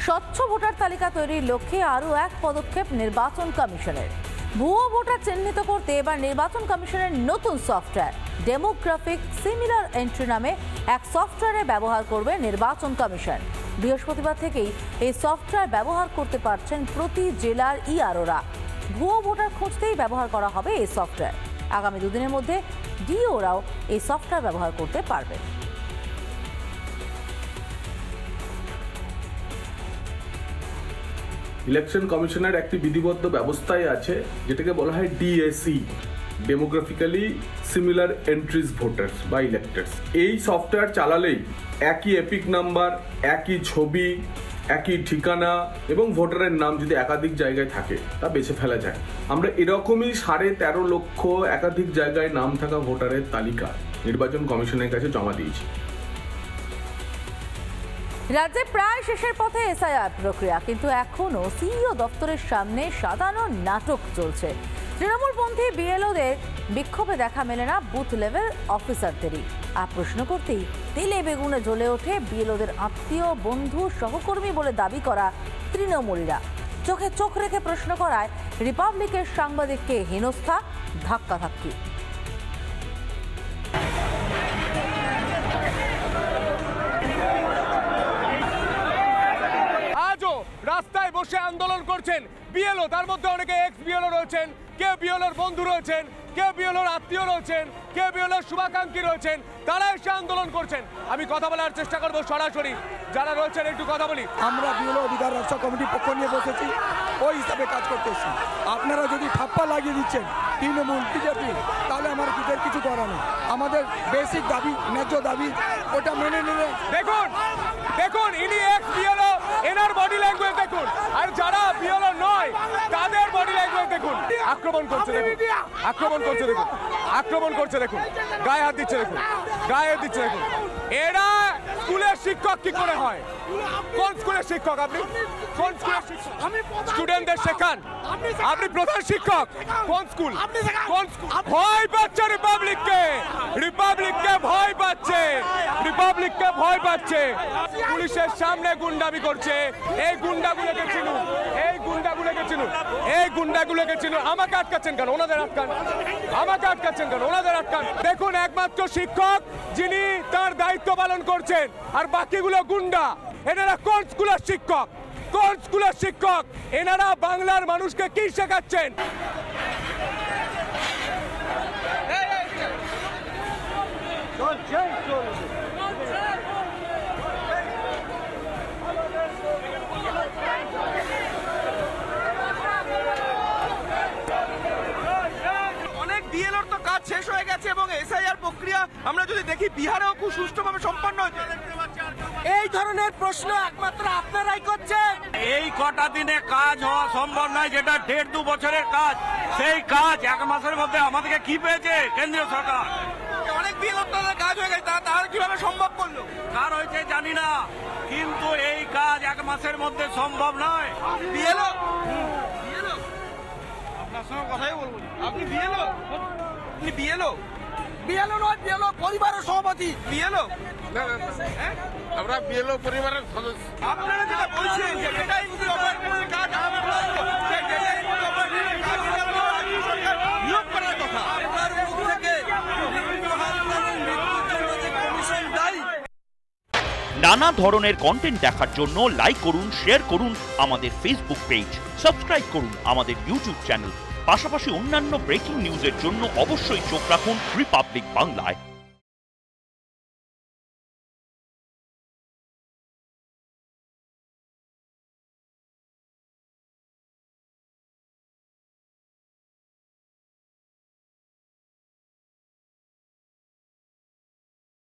স্বচ্ছ ভোটার তালিকা তৈরির লক্ষ্যে আরও এক পদক্ষেপ নির্বাচন কমিশনের। ভুয়ো ভোটার চিহ্নিত করতে এবার নির্বাচন কমিশনের নতুন সফটওয়্যার ডেমোগ্রাফিক সিমিলার এন্ট্রি নামে এক সফটওয়্যারের ব্যবহার করবে নির্বাচন কমিশন। বৃহস্পতিবার থেকেই এই সফটওয়্যার ব্যবহার করতে পারছেন প্রতি জেলার ইআরওরা। ভুয়ো ভোটার খুঁজতেই ব্যবহার করা হবে এই সফটওয়্যার। আগামী দুদিনের মধ্যে ডিওরাও এই সফটওয়্যার ব্যবহার করতে পারবে। ইলেকশন কমিশনের একটি বিধিবদ্ধ ব্যবস্থায় আছে যেটাকে বলা হয় ডিএসই, ডেমোগ্রাফিক্যালি সিমিলার এন্ট্রিজ ভোটার্স বা ইলেক্টার্স। এই সফটওয়্যার চালালেই একই এপিক নাম্বার, একই ছবি, একই ঠিকানা এবং ভোটারের নাম যদি একাধিক জায়গায় থাকে তা বেছে ফেলা যায়। আমরা এরকমই 13.5 লক্ষ একাধিক জায়গায় নাম থাকা ভোটারের তালিকা নির্বাচন কমিশনের কাছে জমা দিয়েছি। রাজ্যে প্রায় শেষের পথে এসআইআর প্রক্রিয়া, কিন্তু এখনো সিইও দপ্তরের সামনে সাজানো নাটক চলছে। তৃণমূলপন্থী বিএলওদের বিক্ষোভে দেখা মেলে না বুথ লেভেল অফিসারদেরই। আর প্রশ্ন করতেই তেলে বেগুনে জ্বলে ওঠে বিএলওদের আত্মীয়, বন্ধু, সহকর্মী বলে দাবি করা তৃণমূলীরা। চোখে চোখ রেখে প্রশ্ন করায় রিপাবলিকের সাংবাদিককে হেনস্থা, ধাক্কাধাক্কি। রাস্তায় বসে আন্দোলন করছেন বিএলও, তার মধ্যে অনেকে এক্স বিএলও রয়েছেন, কেউ বিএলওর বন্ধু রয়েছেন, কেউ বিএলওর আত্মীয় রয়েছেন, কেউ বিএলওর শুভাকাঙ্ক্ষী রয়েছেন। তারা এসে আন্দোলন করছেন। আমি কথা বলার চেষ্টা করবো সরাসরি, যারা রয়েছেন একটু কথা বলি। আমরা বিএলও অধিকার রক্ষা কমিটির পক্ষ নিয়ে বসেছি, ওই হিসাবে কাজ করতেছি। আপনারা যদি ঠাপ্পা লাগিয়ে দিচ্ছেন তৃণমূল বিজেপি, তাহলে আমার কিছু করার নেই। আমাদের বেসিক দাবি, ন্যায্য দাবি, ওটা মেনে নিলে। দেখুন দেখুন, ইনি এক্স বিএলও, এনার বডি ল্যাঙ্গুয়েজ দেখুন, আর যারা বিএলও নয় তাদের বডি ল্যাঙ্গুয়েজ দেখুন। আক্রমণ করছে দেখুন, আক্রমণ করছে দেখুন, আক্রমণ করছে দেখুন, গায়ে হাত দিচ্ছে দেখুন, গায়ে হাত দিচ্ছে দেখুন। এরা স্কুলের শিক্ষক কি করে হয়? কোন স্কুলের শিক্ষক আপনি? কোন স্কুলের শিক্ষক? স্টুডেন্টদের শেখান? আপনি প্রধান শিক্ষক? কোন স্কুল? কোন স্কুল? ভয় পাচ্ছে রিপাবলিককে, রিপাবলিককে ভয় পাচ্ছে, রিপাবলিককে ভয় পাচ্ছে। পুলিশের সামনে গুন্ডামি করছে। এই গুন্ডাগুলোকে চিনুন, এই গুন্ডাগুলোকে চিনুন, এই গুন্ডাগুলোকে চিনুন। আমাকে আটকাচ্ছেন কেন? ওনাদের আটকান। আমাকে আটকাচ্ছেন কেন? ওনাদের আটকান। দেখুন, একমাত্র শিক্ষক যিনি তার দায়িত্ব পালন করছেন, আর বাকিগুলো গুন্ডা। এনারা কোন স্কুলের শিক্ষক? কোন স্কুলের শিক্ষক? এনারা বাংলার মানুষকে কি শেখাচ্ছেন? বিএলওর তো কাজ শেষ হয়ে গেছে এবং এসআইআর প্রক্রিয়া আমরা যদি দেখি বিহারেও খুব সুষ্ঠুভাবে সম্পন্ন হচ্ছে। এই ধরনের প্রশ্ন একমাত্র আপনারাই করছেন। এই কটা দিনে কাজ হওয়া সম্ভব নয়, যেটা 1.5-2 বছরের কাজ, সেই কাজ 1 মাসের মধ্যে আমাদেরকে কি পেয়েছে কেন্দ্রীয় সরকার? অনেক বিএলওর কাজ হয়ে গেছে, তারা কিভাবে সম্ভব করলো? কার হয়েছে জানি না, কিন্তু এই কাজ 1 মাসের মধ্যে সম্ভব নয়। বিএলও আপনার সঙ্গে কথাই বলবো। আপনি বিএলও? আপনি বিএলও? বিএলও নয়, বিএলও পরিবারের সভাপতি। বিএলও? আমরা বিএলও পরিবারের সদস্য। আপনারা যেটা বলছেন যে এটাই যদি অপারেশনের কাজ নিয়োগ করার কথা, আপনার মুখ থেকে নানা ধরনের কন্টেন্ট দেখার জন্য লাইক করুন, শেয়ার করুন আমাদের ফেসবুক পেজ, সাবস্ক্রাইব করুন আমাদের ইউটিউব চ্যানেল। পাশাপাশি অন্যান্য ব্রেকিং নিউজের জন্য অবশ্যই চোখ রাখুন রিপাবলিক বাংলায়।